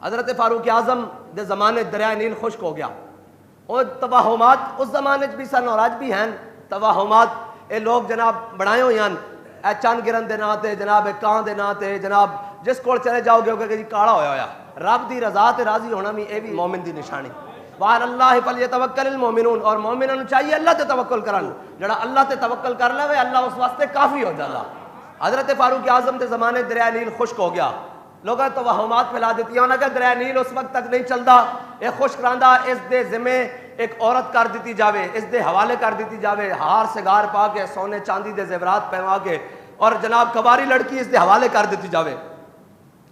حضرت فاروق اعظم دے زمانے دریائے نیل خشک ہو گیا. اور توہمات اس زمانے بھی سن اور اج بھی ہیں. توہمات اے لوگ جناب بنائے ہوئے ہیں اے چند گرن دے نام تے جناب کان دے نام تے جناب جس کول چلے جاؤ گے کہ جی کاڑا ہویا ہویا. رب دی رضا تے راضی ہونا بھی اے بھی مومن دی نشانی. وعلی اللہ فلیتوکل المؤمنون, اور مومنوں چاہیے اللہ تے توکل کرن. جڑا اللہ تے توکل کر لے اللہ اس واسطے کافی ہو جاتا. حضرت فاروق اعظم دے زمانے دریائے نیل خشک ہو گیا. لوگاں توہمات پھیلا دیتی انہاں کہ دریائے نیل اس وقت تک نہیں چلدا, اے خشک رہندا, اس دے ذمے ایک عورت کر دیتی جاوے, اس دے حوالے کر دیتی جاوے, ہار سگار پا کے سونے چاندی دے زیورات پہنوا کے, اور جناب کباری لڑکی اس دے حوالے کر دیتی جاوے.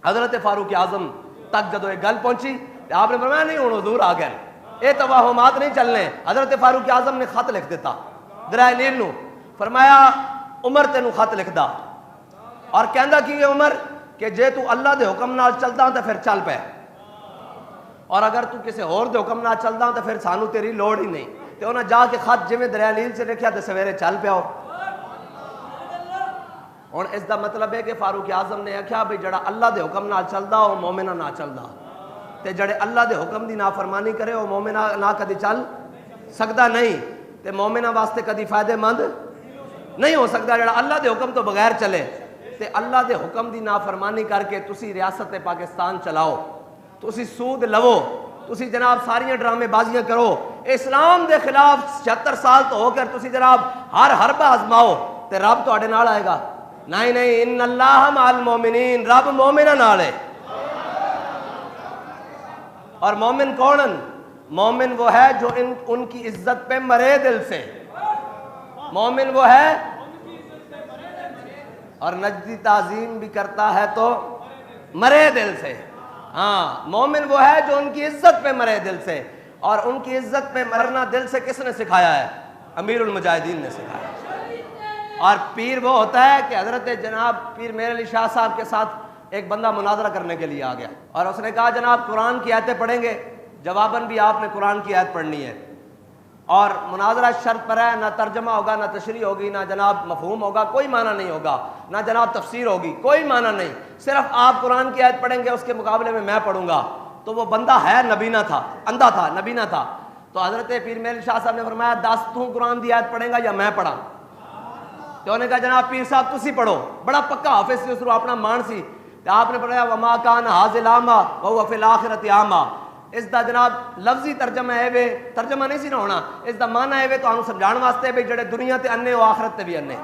حضرت فاروق اعظم تک جدو ایک گل پہنچی آپ نے فرمایا نہیں ہوں حضور آ گئے, اے توہمات نہیں چلنے. حضرت فاروق اعظم نے خط لکھ دیتا دریائے نیل نو, فرمایا عمر تینوں خط لکھ دا, اور کہندا کی عمر کہ جے تو اللہ دے حکم نال چلدا تے پھر چل پے, اور اگر تو کسی اور دے حکم نال چلدا تے پھر سانو تیری لوڑ ہی نہیں. تے انہاں جا کے خط جویں دریائے نیل سے لکھیا تے سویرے چل پیا. ہن اس دا مطلب ہے کہ فاروق اعظم نے آکھیا بھئی جڑا اللہ دے حکم نال چلدا او مومنہ نہ چلدا, تے جڑے اللہ دے حکم دی نافرمانی کرے او مومنہ نہ کدی چل سکدا نہیں, تے مومنہ واسطے کدی فائدہ مند نہیں ہو سکتا جڑا اللہ دے حکم تو بغیر چلے. تے اللہ دے حکم دی نافرمانی کر کے تسی ریاست پاکستان چلاؤ, تسی سود لو, تسی جناب ساریاں ڈرامے بازیاں کرو, اسلام دے خلاف 76 سال تو ہو کر تسی جناب ہر حربہ آزماؤ, تے رب تواڈے نال آئے گا؟ نہیں نہیں, ان اللہ مع المومنین, رب مومناں نال ہے. اور مومن کونن؟ مومن وہ ہے جو ان کی عزت پہ مرے دل سے. مومن وہ ہے اور نجدی تعظیم بھی کرتا ہے تو مرے دل سے. ہاں, مومن وہ ہے جو ان کی عزت پہ مرے دل سے, اور ان کی عزت پہ مرنا دل سے کس نے سکھایا ہے؟ امیر المجاہدین نے سکھایا. اور پیر وہ ہوتا ہے کہ حضرت جناب پیر میر علی شاہ صاحب کے ساتھ ایک بندہ مناظرہ کرنے کے لیے آ گیا, اور اس نے کہا جناب قرآن کی آیتیں پڑھیں گے, جواباً بھی آپ نے قرآن کی آیت پڑھنی ہے, اور مناظرہ شرط پر ہے, نہ ترجمہ ہوگا, نہ تشریح ہوگی, نہ جناب مفہوم ہوگا, کوئی معنی نہیں ہوگا, نہ جناب تفسیر ہوگی, کوئی معنی نہیں, صرف آپ قرآن کی آیت پڑھیں گے, اس کے مقابلے میں پڑھوں گا. تو وہ بندہ ہے نبینا تھا, اندھا تھا, نبینا تھا. تو حضرت پیر میر شاہ صاحب نے فرمایا 10 تو قرآن کی آیت پڑھیں گا یا میں پڑھا؟ تو انہوں نے کہا جناب پیر صاحب تسی پڑھو, بڑا پکا حافظ سی, اس کو اپنا مان سی. تو آپ نے فرمایا وما کان حاضل اعمیٰ وہو فی الآخرۃ اعمیٰ. اس دا جناب لفظی ترجمہ ہے وے, ترجمہ نہیں سی نہ ہونا, اس دا معنی ہے وے تو سمجھان واسطے بھی جڑے دنیا تے انے او آخرت تے بھی انے.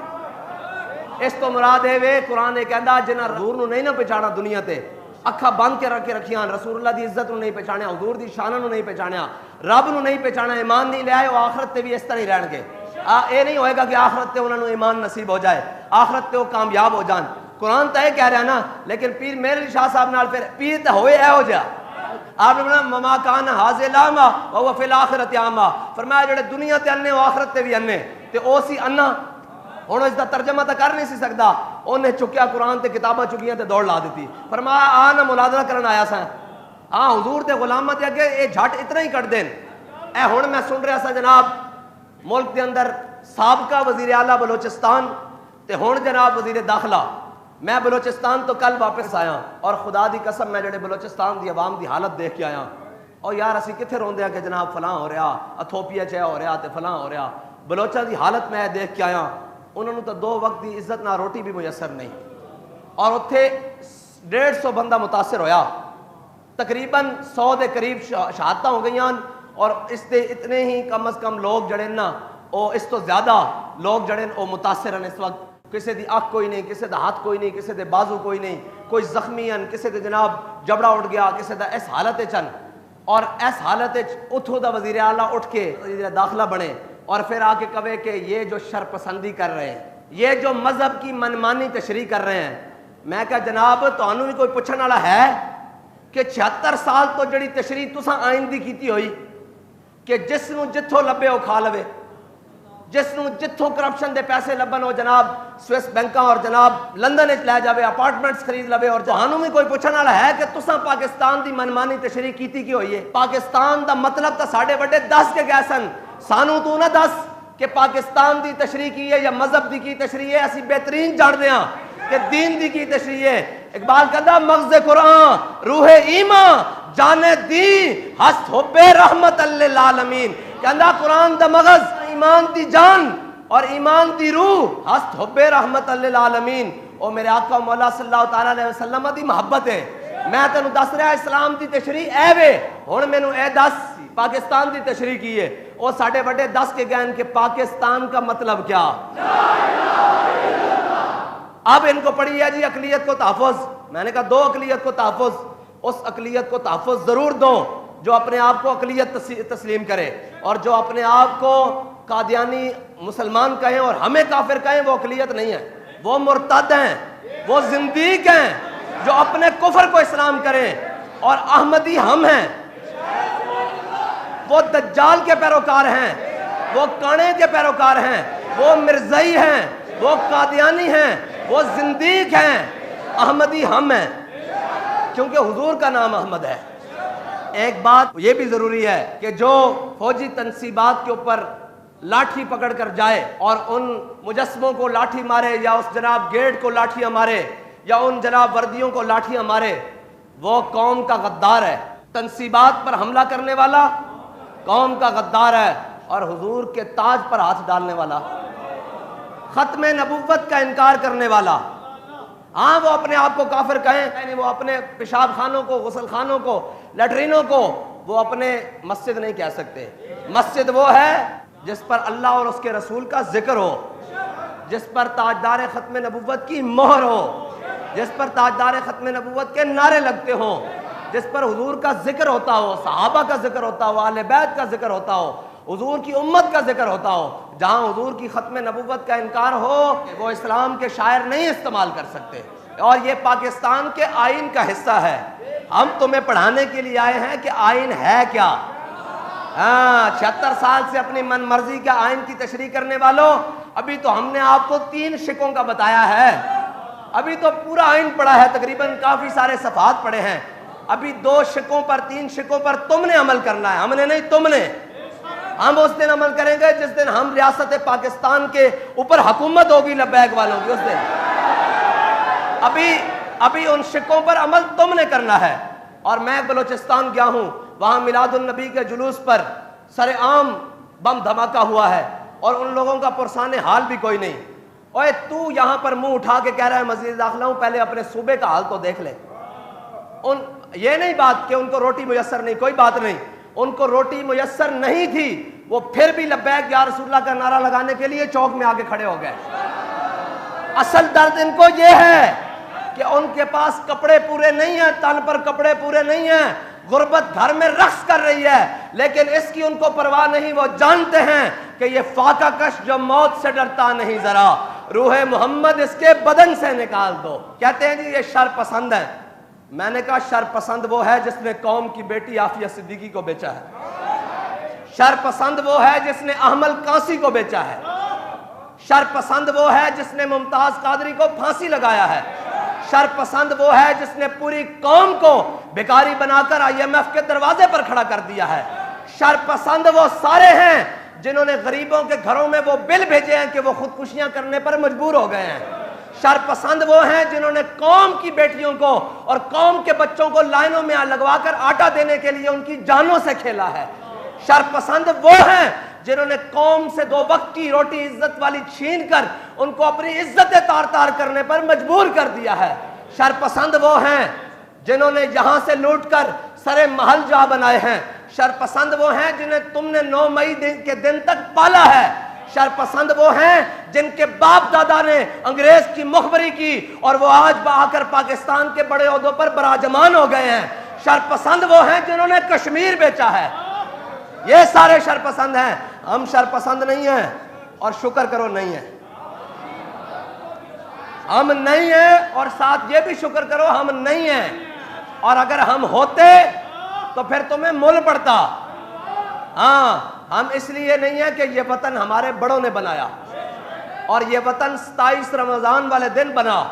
اس تو مراد ہے وے قرآن یہ کہندا جنہاں حضور نو نہیں نہ پہچانا دنیا تے, اکھاں بند کے رکھیاں, رسول اللہ دی عزت نو نہیں پہچانیا, حضور دی شان نو نہیں پہچانیا, رب نو نہیں پہچانا, ایمان نہیں لے آئے, وہ آخرت تے بھی اس طرح ہی رہن گے. اے نہیں ہوئے گا کہ آخرت تے انہاں نو ایمان نصیب ہو جائے, آخرت تے وہ کامیاب ہو جان. قرآن تو یہ کہہ رہا ہے نا, لیکن پیر میر علی شاہ صاحب نال پھر پیر تے ہوئے اے ہو جا. آپ نے فرمایا وما کان حاضل اعمیٰ وہو فی الآخرۃ اعمیٰ, فرمایا جڑے دنیا تے انے وہ آخرت تے بھی انے, تے او سی انا. ہن اس دا ترجمہ تو کر نہیں سی سکدا, انہیں چکیا قرآن تے کتاباں چکیاں تے دوڑ لا دیتی. فرمایا آ نہ مناظرہ کرن آیا سا, ہاں حضور دے غلاماں تے اگے اے جھٹ اتنا ہی کٹ دین. اے ہن میں سن رہا سا جناب ملک دے اندر سابقہ وزیر اعلیٰ بلوچستان تے ہن جناب وزیر داخلہ, میں بلوچستان تو کل واپس آیا, اور خدا دی قسم میں جڑے بلوچستان دی عوام دی حالت دیکھ کے آیا, اور یار اسی کتھے روندے ہیں کہ جناب فلاں ہو رہا, اتھوپیا چ ہو رہا تے فلاں ہو رہا. بلوچاں دی حالت میں دیکھ کے آیا, انہوں نے تو 2 وقت دی عزت نہ روٹی بھی میسر نہیں, اور اتھے 150 بندہ متاثر ہویا, تقریباً 100 دے قریب شہادتاں ہو گئیاں, اور اس دے اتنے ہی کم از کم لوگ جڑے نا او اس تو زیادہ لوگ جڑے او متاثر ہیں اس وقت. کسی دی اکھ کوئی نہیں, کسی دا ہاتھ کوئی نہیں, کسی دے بازو کوئی نہیں, کوئی زخمی ہیں, کسی دے جناب جبڑا اٹھ گیا, کسی دا اس حالت چن. اور اس حالت اتھوں دا وزیر اعلیٰ اٹھ کے وزیر داخلہ بنے, اور پھر آ کے کہے کہ یہ جو شر پسندی کر رہے ہیں, یہ جو مذہب کی منمانی تشریح کر رہے ہیں. میں کہا جناب تانوں بھی کوئی پوچھنے والا ہے کہ 76 سال تو جڑی تشریح تساں آئندی کیتی ہوئی کہ جس نو جتھوں لبے وہ کھا لوے, جس نو جتھوں کرپشن دے پیسے لبن وہ جناب سوئس بینکاں اور جناب لندن وچ لے جاوے, اپارٹمنٹس خرید لوے. اور تانوں بھی کوئی پوچھنے والا ہے کہ تساں پاکستان دی منمانی تشریح کیتی کی ہوئی ہے؟ پاکستان دا مطلب تا ساڈے بڑے دس کے گئے سن, سانو تو نہ دس کہ پاکستان دی تشریح کی ہے یا مذہب دی کی تشریح ہے. اسی بہترین جانتے ہیں کہ دین دی کی تشریح ہے. اقبال کہتا مغز قرآن روح ایمان جانے دی ہست حبے رحمت لل عالمین کہندا قرآن دا مغز ایمان دی جان اور ایمان دی روح ہست حبے رحمت لل عالمین او میرے آقا مولا صلی اللہ تعالی علیہ وسلم دی محبت ہے میں تینوں دس رہا اسلام دی تشریح اے وے ہن مینوں اے دس پاکستان دی تشریح کی ہے او ساڈے بڑے دس کے گئے کہ پاکستان کا مطلب کیا اب ان کو پڑھی ہے جی اقلیت کو تحفظ میں نے کہا دو اقلیت کو تحفظ اس اقلیت کو تحفظ ضرور دو جو اپنے آپ کو اقلیت تسلیم کرے اور جو اپنے آپ کو قادیانی مسلمان کہیں اور ہمیں کافر کہیں وہ اقلیت نہیں ہے وہ مرتد ہیں وہ زندیق ہیں جو اپنے کفر کو اسلام کریں اور احمدی ہم ہیں وہ دجال کے پیروکار ہیں وہ کانے کے پیروکار ہیں وہ مرزائی ہیں وہ قادیانی ہیں وہ زندیق ہیں احمدی ہم ہیں کیونکہ حضور کا نام احمد ہے ایک بات یہ بھی ضروری ہے کہ جو فوجی تنصیبات کے اوپر لاٹھی پکڑ کر جائے اور ان مجسموں کو لاٹھی مارے یا اس جناب گیٹ کو لاٹھیاں مارے یا ان جناب وردیوں کو لاٹھیاں مارے وہ قوم کا غدار ہے تنصیبات پر حملہ کرنے والا قوم کا غدار ہے اور حضور کے تاج پر ہاتھ ڈالنے والا ختم نبوت کا انکار کرنے والا ہاں وہ اپنے آپ کو کافر کہیں یعنی وہ اپنے پیشاب خانوں کو غسل خانوں کو لیٹرینوں کو وہ اپنے مسجد نہیں کہہ سکتے مسجد وہ ہے جس پر اللہ اور اس کے رسول کا ذکر ہو جس پر تاجدار ختم نبوت کی مہر ہو جس پر تاجدار ختم نبوت کے نعرے لگتے ہوں جس پر حضور کا ذکر ہوتا ہو صحابہ کا ذکر ہوتا ہو اہل بیت کا ذکر ہوتا ہو حضور کی امت کا ذکر ہوتا ہو جہاں حضور کی ختم نبوت کا انکار ہو وہ اسلام کے شاعر نہیں استعمال کر سکتے اور یہ پاکستان کے آئین کا حصہ ہے ہم تمہیں پڑھانے کے لیے آئے ہیں کہ آئین ہے کیا 76 سال سے اپنی من مرضی کا آئین کی تشریح کرنے والوں ابھی تو ہم نے آپ کو 3 شقوں کا بتایا ہے ابھی تو پورا آئین پڑھا ہے تقریباً کافی سارے صفحات پڑھے ہیں ابھی 2 شقوں پر 3 شقوں پر تم نے عمل کرنا ہے ہم نے نہیں تم نے ہم اس دن عمل کریں گے جس دن ہم ریاست پاکستان کے اوپر حکومت ہوگی لبیک والوں کی اس دن ابھی ان شقوں پر عمل تم نے کرنا ہے اور میں بلوچستان گیا ہوں وہاں میلاد النبی کے جلوس پر سر عام بم دھماکہ ہوا ہے اور ان لوگوں کا پرسان حال بھی کوئی نہیں اوے تو یہاں پر منہ اٹھا کے کہہ رہا ہے مزید داخلہ ہوں پہلے اپنے صوبے کا حال تو دیکھ لے یہ نہیں بات کہ ان کو روٹی میسر نہیں کوئی بات نہیں ان کو روٹی میسر نہیں تھی وہ پھر بھی لبیک یا رسول اللہ کا نعرہ لگانے کے لیے چوک میں آگے کھڑے ہو گئے اصل درد ان کو یہ ہے کہ ان کے پاس کپڑے پورے نہیں ہیں تن پر کپڑے پورے نہیں ہیں غربت گھر میں رقص کر رہی ہے لیکن اس کی ان کو پرواہ نہیں وہ جانتے ہیں کہ یہ فاقہ کش جو موت سے ڈرتا نہیں ذرا روح محمد اس کے بدن سے نکال دو کہتے ہیں جی یہ شر پسند ہے میں نے کہا شر پسند وہ ہے جس نے قوم کی بیٹی عافیہ صدیقی کو بیچا ہے شر پسند وہ ہے جس نے احمل کانسی کو بیچا ہے شر پسند وہ ہے جس نے ممتاز قادری کو پھانسی لگایا ہے شر پسند وہ ہے جس نے پوری قوم کو بیکاری بنا کر IMF کے دروازے پر کھڑا کر دیا ہے شر پسند وہ سارے ہیں جنہوں نے غریبوں کے گھروں میں وہ بل بھیجے ہیں کہ وہ خودکشیاں کرنے پر مجبور ہو گئے ہیں شر پسند وہ ہیں جنہوں نے قوم کی بیٹیوں کو اور قوم کے بچوں کو لائنوں میں لگوا کر آٹا دینے کے لیے ان کی جانوں سے کھیلا ہے شر پسند وہ ہیں جنہوں نے قوم سے 2 وقت کی روٹی عزت والی چھین کر ان کو اپنی عزتیں تار تار کرنے پر مجبور کر دیا ہے شر پسند وہ ہیں جنہوں نے یہاں سے لوٹ کر سرے محل جا بنائے ہیں شر پسند وہ ہیں جنہیں تم نے 9 مئی کے دن تک پالا ہے شر پسند وہ ہیں جن کے باپ دادا نے انگریز کی مخبری کی اور وہ آج آ کر پاکستان کے بڑے عہدوں پر براجمان ہو گئے ہیں شر پسند وہ ہیں جنہوں نے کشمیر بیچا ہے یہ سارے شر پسند ہیں ہم شر پسند نہیں ہیں اور شکر کرو نہیں ہیں ہم نہیں ہیں اور ساتھ یہ بھی شکر کرو ہم نہیں ہیں اور اگر ہم ہوتے تو پھر تمہیں مول پڑتا ہاں ہم اس لیے نہیں ہیں کہ یہ وطن ہمارے بڑوں نے بنایا اور یہ وطن 27 رمضان والے دن بنا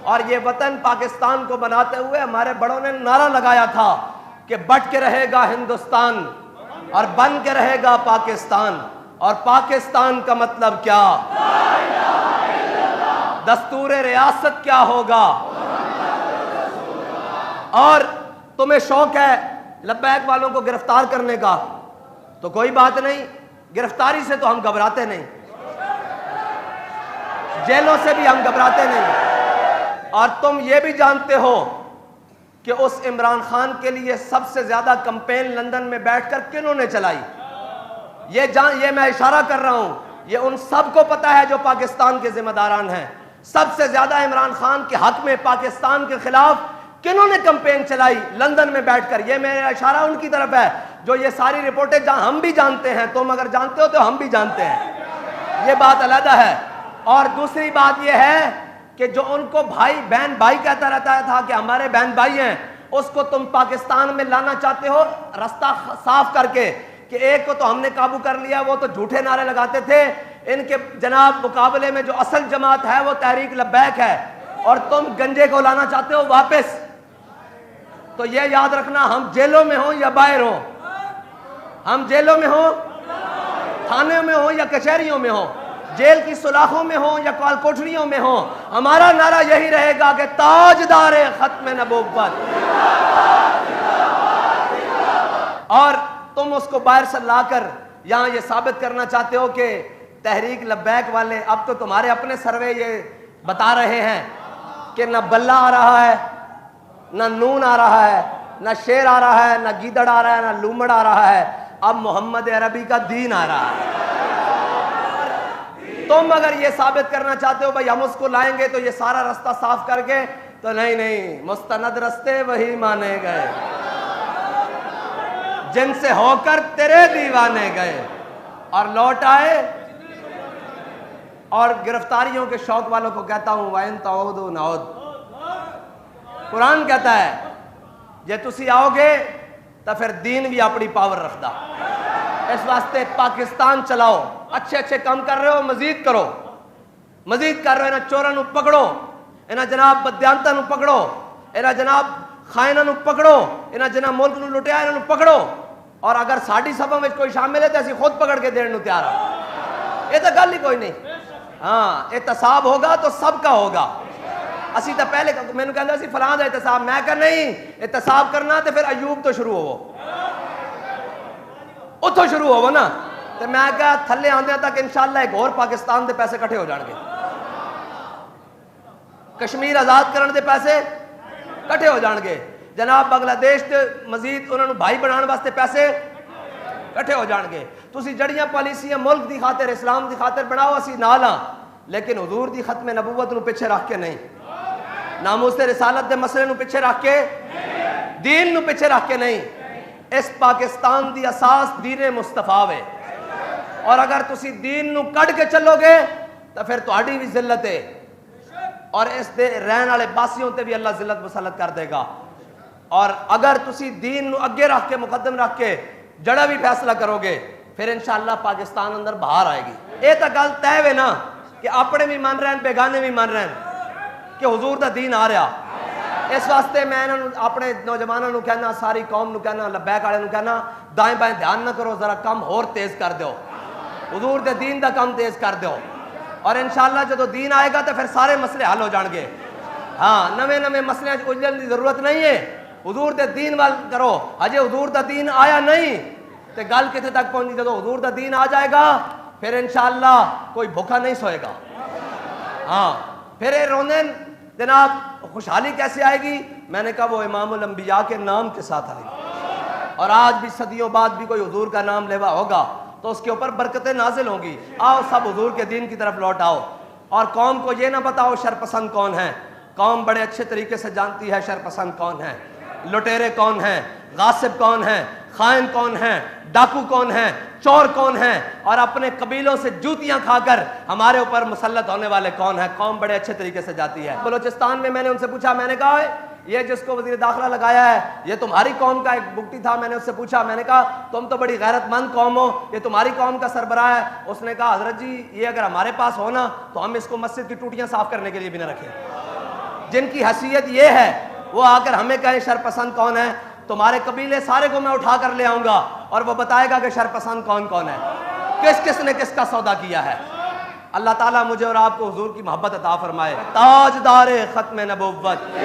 اور یہ وطن پاکستان کو بناتے ہوئے ہمارے بڑوں نے نعرہ لگایا تھا کہ بٹ کے رہے گا ہندوستان اور بن کے رہے گا پاکستان اور پاکستان کا مطلب کیا دستور ریاست کیا ہوگا اور تمہیں شوق ہے لبیک والوں کو گرفتار کرنے کا، تو کوئی بات نہیں، گرفتاری سے تو ہم گھبراتے نہیں، جیلوں سے بھی ہم گھبراتے نہیں۔ اور تم یہ بھی جانتے ہو کہ اس عمران خان کے لیے سب سے زیادہ کمپین لندن میں بیٹھ کر کنہوں نے چلائی؟ یہ میں اشارہ کر رہا ہوں، یہ ان سب کو پتا ہے جو پاکستان کے ذمہ داران ہیں۔ سب سے زیادہ عمران خان کے حق میں پاکستان کے خلاف کنہوں نے کمپین چلائی لندن میں بیٹھ کر؟ یہ میرا اشارہ ان کی طرف ہے جو یہ ساری رپورٹیں جہاں ہم بھی جانتے ہیں، تم اگر جانتے ہو تو ہم بھی جانتے ہیں، یہ بات علیحدہ ہے۔ اور دوسری بات یہ ہے کہ جو ان کو بھائی بہن بھائی کہتا رہتا تھا کہ ہمارے بہن بھائی ہیں، اس کو تم پاکستان میں لانا چاہتے ہو رستہ صاف کر کے کہ ایک کو تو ہم نے قابو کر لیا، وہ تو جھوٹے نعرے لگاتے تھے، ان کے جناب مقابلے میں جو اصل جماعت ہے وہ تحریک لبیک ہے، اور تم گنجے کو لانا چاہتے ہو واپس۔ تو یہ یاد رکھنا، ہم جیلوں میں ہوں یا باہر ہوں، ہم جیلوں میں ہوں، تھانے میں ہوں یا کچہریوں میں ہوں، جیل کی سلاخوں میں ہوں یا کال کوٹریوں میں ہوں، ہمارا نعرہ یہی رہے گا کہ تاجدار ختم نبوت۔ اور تم اس کو باہر سے لا کر یہاں یہ ثابت کرنا چاہتے ہو کہ تحریک لبیک والے، اب تو تمہارے اپنے سروے یہ بتا رہے ہیں کہ نہ بلہ آ رہا ہے، نہ نون آ رہا ہے، نہ شیر آ رہا ہے، نہ گیدڑ آ رہا ہے، نہ لومڑ آ رہا ہے، اب محمد عربی کا دین آ رہا ہے۔ تم اگر یہ ثابت کرنا چاہتے ہو بھائی ہم اس کو لائیں گے تو یہ سارا رستہ صاف کر کے، تو نہیں، مستند رستے وہی مانے گئے جن سے ہو کر تیرے دیوانے گئے اور لوٹ آئے۔ اور گرفتاریوں کے شوق والوں کو کہتا ہوں وَإِن تَعُودُوا نَعُودْ، قرآن کہتا ہے جے تسی آؤ گے تو پھر دین بھی اپنی پاور رکھدا۔ اس واسطے پاکستان چلاؤ، اچھے کام کر رہے ہو مزید کرو، مزید کر رہے ہو، انہاں چوراں نو پکڑو، انہاں جناب بدیانتاں نو پکڑو، انہاں جناب خائناں نو پکڑو، انہاں جناب ملک نو لٹیا انہاں نو پکڑو، اور اگر ساڈی صفوں وچ کوئی شامل ہے تو اسی خود پکڑ کے دین نو تیار ہاں۔ یہ تو گل ہی کوئی نہیں، ہاں احتساب ہوگا تو سب کا ہوگا۔ اسی تو پہلے میں نے کہا سی فلاں دا احتساب، میں کہا نہیں، احتساب کرنا تو پھر ایوب تو شروع ہو، اتھوں شروع ہو نا، تو میں کہا تھلے آندے تک انشاءاللہ ایک اور پاکستان دے پیسے کٹھے ہو جان گے، کشمیر آزاد کرن دے پیسے کٹھے ہو جان گے، جناب بنگلہ دیش تے مزید انہوں نے بھائی بنان واسطے پیسے کٹھے ہو جان گے۔ تسی جڑیاں پالیسیاں ملک دی خاطر اسلام دی خاطر بناؤ، اسی نالاں، لیکن حضور دی ختم نبوت نو پیچھے رکھ کے نہیں، ناموس رسالت دے مسئلے نو پیچھے رکھ کے، دین نو پیچھے رکھ کے نہیں۔ اس پاکستان دی اساس دین مصطفیٰ ہے، اور اگر تسی دین نو کٹ کے چلو گے تو پھر تہاڈی بھی ذلت ہے، اور اس دے رہن والے باسیوں تے بھی اللہ ذلت مسلط کر دے گا۔ اور اگر تسی دین نو اگے رکھ کے مقدم رکھ کے جڑا بھی فیصلہ کرو گے پھر انشاءاللہ پاکستان اندر باہر آئے گی۔ یہ تو گل طے ہے نا کہ اپنے بھی مان رہے ہیں بیگانے بھی مان رہے ہیں کہ حضور دا دین آ رہا۔ اس واسطے میں اپنے نوجوانوں نو کہنا، ساری قوم نو کہنا، لبیک والے نو کہنا، دائیں بائیں دھیان نہ کرو، ذرا کم اور تیز کر دیو، حضور دے دین دا کم تیز کر دیو، اور انشاءاللہ جدو دین آئے گا تو پھر سارے مسئلے حل ہو جان گے۔ ہاں نویں مسئلے اجلن دی ضرورت نہیں ہے، حضور دے دین وال کرو۔ اجے حضور دا دین آیا نہیں تے گل کتے تک پہنچی، جدو حضور دا دین آ جائے گا پھر انشاءاللہ کوئی بھوکا نہیں سوئے گا۔ ہاں پھر یہ روندن جناب خوشحالی کیسے آئے گی؟ میں نے کہا وہ امام الانبیاء کے نام کے ساتھ آئے گی، اور آج بھی صدیوں بعد بھی کوئی حضور کا نام لیوا ہوگا تو اس کے اوپر برکتیں نازل ہوں گی۔ آؤ سب حضور کے دین کی طرف لوٹ آؤ، اور قوم کو یہ نہ بتاؤ شرپسند کون ہے، قوم بڑے اچھے طریقے سے جانتی ہے شرپسند کون ہے، لٹیرے کون ہیں، غاصب کون ہیں، خائن کون ہیں، ڈاکو کون ہیں، چور کون ہیں، اور اپنے قبیلوں سے جوتیاں کھا کر ہمارے اوپر مسلط ہونے والے کون ہیں، قوم بڑے اچھے طریقے سے جاتی ہے۔ بلوچستان میں نے ان سے پوچھا، میں نے کہا یہ جس کو وزیر داخلہ لگایا ہے یہ تمہاری قوم کا ایک بگٹی تھا، میں نے اس سے پوچھا، میں نے کہا تم تو بڑی غیرت مند قوم ہو، یہ تمہاری قوم کا سربراہ ہے؟ اس نے کہا حضرت جی یہ اگر ہمارے پاس ہونا تو ہم اس کو مسجد کی ٹوٹیاں صاف کرنے کے لیے بھی نہ رکھیں۔ جن کی حیثیت یہ ہے وہ آ کر ہمیں کہیں شرپسند کون ہے، تمہارے قبیلے سارے کو میں اٹھا کر لے آؤں گا اور وہ بتائے گا کہ شرپسند کون کون ہے، کس کس نے کس کا سودا کیا ہے۔ اللہ تعالیٰ مجھے اور آپ کو حضور کی محبت عطا فرمائے۔ تاجدار ختم نبوت